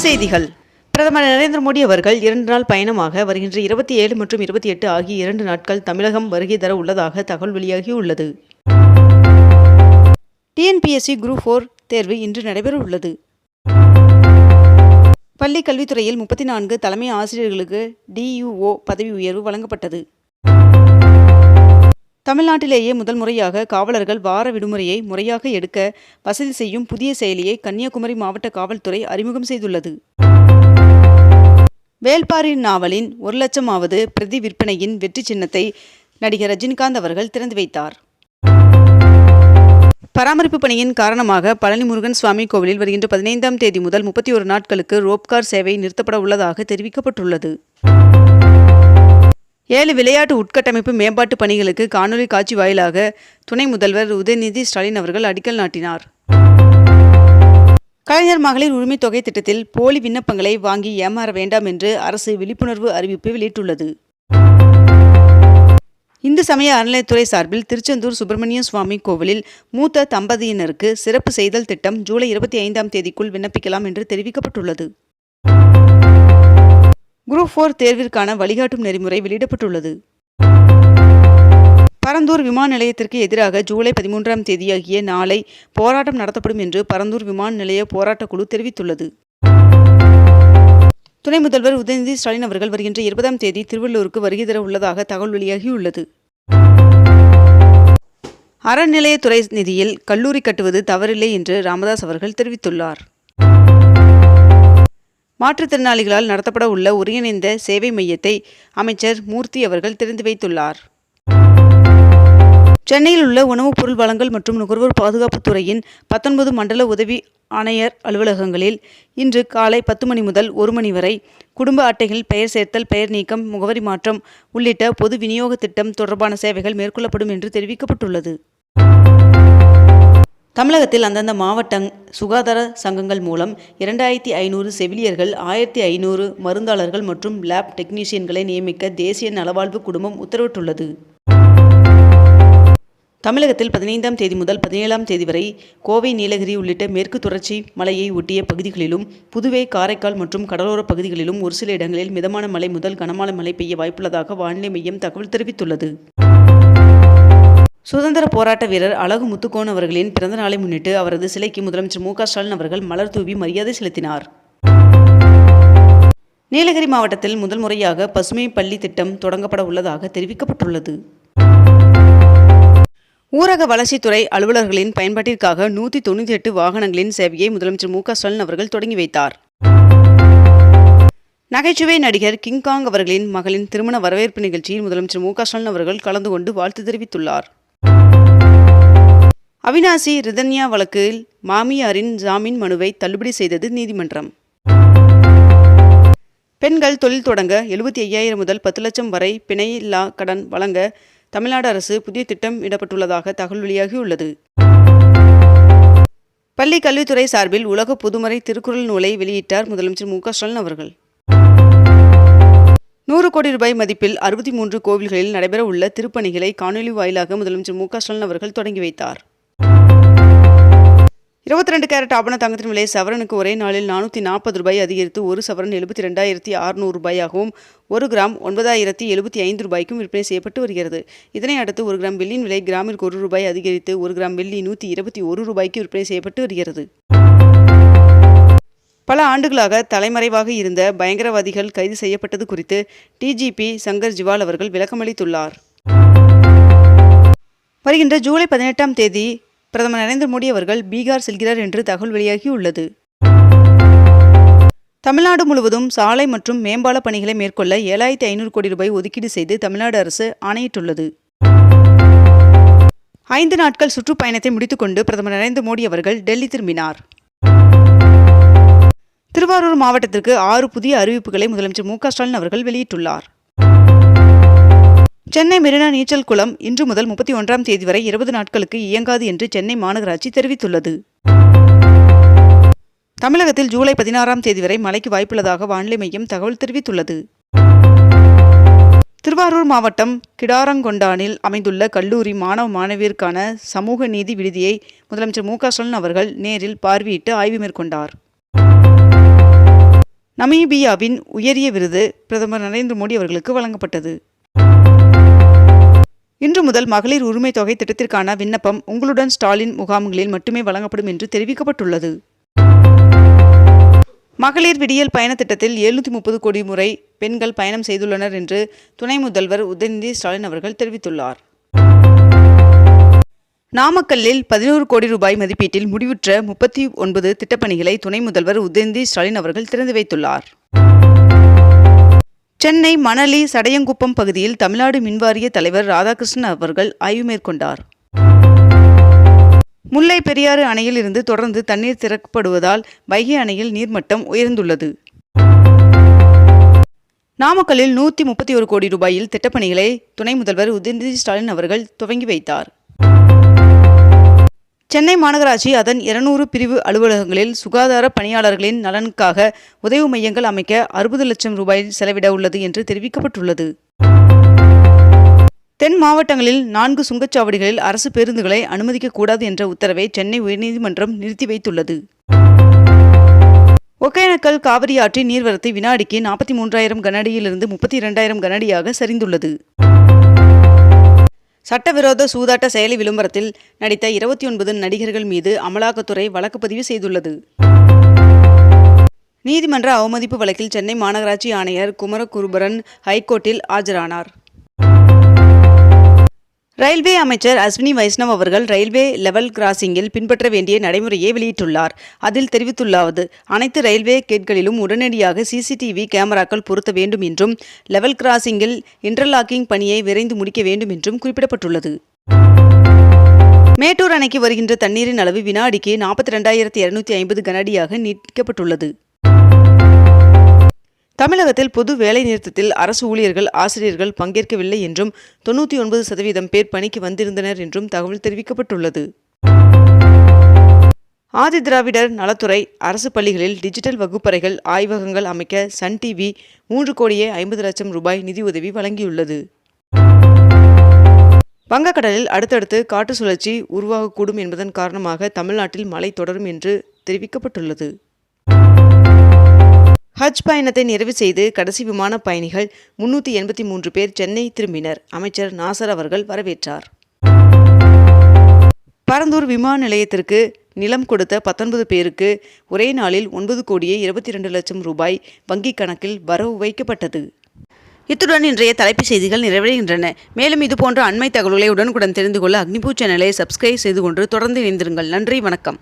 செய்திகள். பிரதமர் நரேந்திர மோடி அவர்கள் 2 நாள் பயணமாக வருகின்ற 27 மற்றும் 28 ஆகிய 2 நாட்கள் தமிழகம் வருகை தர உள்ளதாக தகவல் வெளியாகியுள்ளது. டிஎன்பிஎஸ்சி குரூப் 4 தேர்வு இன்று நடைபெற உள்ளது. பள்ளி கல்வித்துறையில் 34 தலைமை ஆசிரியர்களுக்கு DUO பதவி உயர்வு வழங்கப்பட்டது. தமிழ்நாட்டிலேயே முதல் முறையாக காவலர்கள் வார விடுமுறையை முறையாக எடுக்க வசதி செய்யும் புதிய செயலியை கன்னியாகுமரி மாவட்ட காவல்துறை அறிமுகம் செய்துள்ளது. வேள்பாரி நாவலின் 1,00,000வது பிரதி விற்பனையின் வெற்றி சின்னத்தை நடிகர் ரஜினிகாந்த் அவர்கள் திறந்து வைத்தார். பராமரிப்பு பணியின் காரணமாக பழனி முருகன் சுவாமி கோவிலில் வருகின்ற 15ஆம் தேதி முதல் 31 நாட்களுக்கு ரோப்கார் சேவை நிறுத்தப்பட உள்ளதாக தெரிவிக்கப்பட்டுள்ளது. 7 விளையாட்டு உட்கட்டமைப்பு மேம்பாட்டு பணிகளுக்கு காணொலி காட்சி வாயிலாக துணை முதல்வர் உதயநிதி ஸ்டாலின் அவர்கள் அடிக்கல் நாட்டினார். கலைஞர் மகளிர் உரிமை தொகை திட்டத்தில் போலி விண்ணப்பங்களை வாங்கி ஏமாற வேண்டாம் என்று அரசு விழிப்புணர்வு அறிவிப்பு வெளியிட்டுள்ளது. இந்து சமய அறநிலையத்துறை சார்பில் திருச்செந்தூர் சுப்பிரமணிய சுவாமி கோவிலில் மூத்த தம்பதியினருக்கு சிறப்பு செய்தல் திட்டம் ஜூலை 25ஆம் தேதிக்குள் விண்ணப்பிக்கலாம் என்று தெரிவிக்கப்பட்டுள்ளது. குரூப் 4 தேர்விற்கான வழிகாட்டும் நெறிமுறை வெளியிடப்பட்டுள்ளது. பரந்தூர் விமான நிலையத்திற்கு எதிராக ஜூலை 13ஆம் தேதியாகிய நாளை போராட்டம் நடத்தப்படும் என்று பரந்தூர் விமான நிலைய போராட்டக் குழு தெரிவித்துள்ளது. துணை முதல்வர் உதயநிதி ஸ்டாலின் அவர்கள் வருகின்ற 20ஆம் தேதி திருவள்ளூருக்கு வருகை தர உள்ளதாக தகவல் வெளியாகியுள்ளது. அறநிலையத்துறை நிதியில் கல்லூரி கட்டுவது தவறில்லை என்று ராமதாஸ் அவர்கள் தெரிவித்துள்ளார். மாற்றுத்திறனாளிகளால் நடத்தப்பட உள்ள ஒருங்கிணைந்த சேவை மையத்தை அமைச்சர் மூர்த்தி அவர்கள் திறந்து வைத்துள்ளார். சென்னையில் உள்ள உணவுப் பொருள் வழங்கல் மற்றும் நுகர்வோர் பாதுகாப்புத் துறையின் 19 மண்டல உதவி ஆணையர் அலுவலகங்களில் இன்று காலை 10 மணி முதல் 1 மணி வரை குடும்ப அட்டைகள் பெயர் சேர்த்தல், பெயர் நீக்கம், முகவரி மாற்றம் உள்ளிட்ட பொது விநியோக திட்டம் தொடர்பான சேவைகள் மேற்கொள்ளப்படும் என்று தெரிவிக்கப்பட்டுள்ளது. தமிழகத்தில் அந்தந்த மாவட்ட சுகாதார சங்கங்கள் மூலம் 2500 செவிலியர்கள், 1500 மருந்தாளர்கள் மற்றும் லேப் டெக்னீஷியன்களை நியமிக்க தேசிய நலவாழ்வு குடும்பம் உத்தரவிட்டுள்ளது. தமிழகத்தில் 15ஆம் தேதி முதல் 17ஆம் தேதி வரை கோவை, நீலகிரி உள்ளிட்ட மேற்கு தொடர்ச்சி மலையை ஒட்டிய பகுதிகளிலும், புதுவை, காரைக்கால் மற்றும் கடலோர பகுதிகளிலும் ஒரு சில இடங்களில் மிதமான மழை முதல் கனமான மழை பெய்ய வாய்ப்புள்ளதாக வானிலை மையம் தகவல் தெரிவித்துள்ளது. சுதந்திர போராட்ட வீரர் அழகு முத்துக்கோன் அவர்களின் பிறந்த நாளை முன்னிட்டு அவரது சிலைக்கு முதலமைச்சர் மு க ஸ்டாலின் அவர்கள் மலர் தூவி மரியாதை செலுத்தினார். நீலகிரி மாவட்டத்தில் முதல் முறையாக பசுமை பள்ளி திட்டம் தொடங்கப்பட உள்ளதாக தெரிவிக்கப்பட்டுள்ளது. ஊரக வளர்ச்சித்துறை அலுவலர்களின் பயன்பாட்டிற்காக 198 வாகனங்களின் சேவையை முதலமைச்சர் மு க ஸ்டாலின் அவர்கள் தொடங்கி வைத்தார். நகைச்சுவை நடிகர் கிங்காங் அவர்களின் மகளின் திருமண வரவேற்பு நிகழ்ச்சியில் முதலமைச்சர் மு க ஸ்டாலின் அவர்கள் கலந்து கொண்டு வாழ்த்து தெரிவித்துள்ளார். அவினாசி ரிதன்யா வழக்கில் மாமியாரின் ஜாமீன் மனுவை தள்ளுபடி செய்தது நீதிமன்றம். பெண்கள் தொழில் தொடங்க 75,000 முதல் 10 லட்சம் வரை பிணையில்லா கடன் வழங்க தமிழ்நாடு அரசு புதிய திட்டம் இடப்பட்டுள்ளதாக தகவல் வெளியாகியுள்ளது. பள்ளி கல்வித்துறை சார்பில் உலக பொதுமறை திருக்குறள் நூலை வெளியிட்டார் முதலமைச்சர் மு க ஸ்டாலின் அவர்கள். 100 கோடி ரூபாய் மதிப்பில் 63 கோவில்களில் நடைபெற உள்ள திருப்பணிகளை காணொலி வாயிலாக முதலமைச்சர் மு க ஸ்டாலின் அவர்கள் தொடங்கி வைத்தார். 22 கேரட் ஆபண தங்கத்தின் விலை சவரனுக்கு ஒரே நாளில் 440 ரூபாய் அதிகரித்து 1 சவரன் 72,600 ரூபாயாகவும் 1 கிராம் 9,075 ரூபாய்க்கும் விற்பனை செய்யப்பட்டு வருகிறது. இதனை அடுத்து 1 கிராம் வெள்ளியின் விலை கிராமிற்கு 1 ரூபாய் அதிகரித்து 1 கிராம் வெள்ளி 121 ரூபாய்க்கு விற்பனை செய்யப்பட்டு வருகிறது. பல ஆண்டுகளாக தலைமறைவாக இருந்த பயங்கரவாதிகள் கைது செய்யப்பட்டது குறித்து டிஜிபி சங்கர் ஜிவால் அவர்கள் விளக்கமளித்துள்ளார். வருகின்ற ஜூலை 18ஆம் தேதி பிரதமர் நரேந்திர மோடி அவர்கள் பீகார் செல்கிறார் என்று தகவல் வெளியாகியுள்ளது. தமிழ்நாடு முழுவதும் சாலை மற்றும் மேம்பால பணிகளை மேற்கொள்ள 7,500 கோடி ரூபாய் ஒதுக்கீடு செய்து தமிழ்நாடு அரசு ஆணையிட்டுள்ளது. 5 நாட்கள் சுற்றுப்பயணத்தை முடித்துக்கொண்டு பிரதமர் நரேந்திர மோடி அவர்கள் டெல்லி திரும்பினார். திருவாரூர் மாவட்டத்திற்கு 6 புதிய அறிவிப்புகளை முதலமைச்சர் மு க ஸ்டாலின் அவர்கள் வெளியிட்டுள்ளார். சென்னை மெரினா நீச்சல் குளம் இன்று முதல் 31ஆம் தேதி வரை 20 நாட்களுக்கு இயங்காது என்று சென்னை மாநகராட்சி தெரிவித்துள்ளது. தமிழகத்தில் ஜூலை 16ஆம் தேதி வரை மழைக்கு வாய்ப்புள்ளதாக வானிலை மையம் தகவல் தெரிவித்துள்ளது. திருவாரூர் மாவட்டம் கிடாரங்கொண்டானில் அமைந்துள்ள கல்லூரி மாணவ மாணவியருக்கான சமூக நீதி விடுதியை முதலமைச்சர் மு க ஸ்டாலின் அவர்கள் நேரில் பார்வையிட்டு ஆய்வு மேற்கொண்டார். நமீபியாவின் உயரிய விருது பிரதமர் நரேந்திர மோடி அவர்களுக்கு வழங்கப்பட்டது. இன்று முதல் மகளிர் உரிமை தொகை திட்டத்திற்கான விண்ணப்பம் உங்களுடன் ஸ்டாலின் முகாம்களில் மட்டுமே வழங்கப்படும் என்று தெரிவிக்கப்பட்டுள்ளது. மகளிர் விடியல் பயண திட்டத்தில் 730 கோடி முறை பெண்கள் பயணம் செய்துள்ளனர் என்று துணை முதல்வர் உதயநிதி ஸ்டாலின் அவர்கள் தெரிவித்துள்ளார். நாமக்கல்லில் 11 கோடி ரூபாய் மதிப்பீட்டில் முடிவுற்ற 39 திட்டப்பணிகளை துணை முதல்வர் உதயநிதி ஸ்டாலின் அவர்கள் திறந்து வைத்துள்ளார். சென்னை மணலி சடையங்குப்பம் பகுதியில் தமிழ்நாடு மின்வாரிய தலைவர் ராதாகிருஷ்ணன் அவர்கள் ஆய்வு மேற்கொண்டார். முல்லை பெரியாறு அணையில் இருந்து தொடர்ந்து தண்ணீர் திறக்கப்படுவதால் வைகை அணையில் நீர்மட்டம் உயர்ந்துள்ளது. நாமக்கல்லில் 131 கோடி ரூபாயில் திட்டப்பணிகளை துணை முதல்வர் உதயநிதி ஸ்டாலின் அவர்கள் துவங்கி வைத்தார். சென்னை மாநகராட்சி அதன் 200 பிரிவு அலுவலகங்களில் சுகாதார பணியாளர்களின் நலனுக்காக உதவி மையங்கள் அமைக்க 60 லட்சம் ரூபாய் செலவிட உள்ளது என்று தெரிவிக்கப்பட்டுள்ளது. தென் மாவட்டங்களில் 4 சுங்கச்சாவடிகளில் அரசு பேருந்துகளை அனுமதிக்கக்கூடாது என்ற உத்தரவை சென்னை உயர்நீதிமன்றம் நிறுத்தி வைத்துள்ளது. ஒகேனக்கல் காவிரி ஆற்றின் நீர்வரத்து வினாடிக்கு 43,000 கனஅடியிலிருந்து 32,000 கனஅடியாக சரிந்துள்ளது. சட்டவிரோத சூதாட்ட செயலி விளம்பரத்தில் நடித்த 29 நடிகர்கள் மீது அமலாக்கத்துறை வழக்கு பதிவு செய்துள்ளது. நீதிமன்ற அவமதிப்பு வழக்கில் சென்னை மாநகராட்சி ஆணையர் குமரகுருபரன் ஹைகோர்ட்டில் ஆஜரானார். ரயில்வே அமைச்சர் அஸ்வினி வைஷ்ணவ் அவர்கள் ரயில்வே லெவல் கிராசிங்கில் பின்பற்ற வேண்டிய நடைமுறையை வெளியிட்டுள்ளார். அதில் தெரிவித்துள்ளாவது, அனைத்து ரயில்வே கேட்களிலும் உடனடியாக CCTV கேமராக்கள் பொருத்த வேண்டும் என்றும் லெவல் கிராசிங்கில் இன்டர்லாக்கிங் பணியை விரைந்து முடிக்க வேண்டும் என்றும் குறிப்பிடப்பட்டுள்ளது. மேட்டூர் அணைக்கு வருகின்ற தண்ணீரின் அளவு வினாடிக்கு 42,250 கனஅடியாக நீட்டிக்கப்பட்டுள்ளது. தமிழகத்தில் பொது வேலை நிறுத்தத்தில் அரசு ஊழியர்கள் ஆசிரியர்கள் பங்கேற்கவில்லை என்றும் 99% பேர் பணிக்கு வந்திருந்தனர் என்றும் தகவல் தெரிவிக்கப்பட்டுள்ளது. ஆதிதிராவிடர் நலத்துறை அரசு பள்ளிகளில் டிஜிட்டல் வகுப்பறைகள் ஆய்வகங்கள் அமைக்க சன் டிவி 3,50,00,000 ரூபாய் நிதியுதவி வழங்கியுள்ளது. வங்கக்கடலில் அடுத்தடுத்து காற்று சுழற்சி உருவாகக்கூடும் என்பதன் காரணமாக தமிழ்நாட்டில் மழை தொடரும் என்று தெரிவிக்கப்பட்டுள்ளது. ஹஜ் பயணத்தை நிறைவு செய்து கடைசி விமான பயணிகள் 383 பேர் சென்னை திரும்பினர். அமைச்சர் நாசர் அவர்கள் வரவேற்றார். பரந்தூர் விமான நிலையத்திற்கு நிலம் கொடுத்த 19 பேருக்கு ஒரே நாளில் 9,22,00,000 ரூபாய் வங்கிக் கணக்கில் வரவு வைக்கப்பட்டது. இத்துடன் இன்றைய தலைப்புச் செய்திகள் நிறைவடைகின்றன. மேலும் இதுபோன்ற அண்மை தகவல்களை உடனுக்குடன் தெரிந்து கொள்ள அக்னிபூ சேனலை சப்ஸ்கிரைப் செய்து கொண்டு தொடர்ந்து இணைந்திருங்கள். நன்றி, வணக்கம்.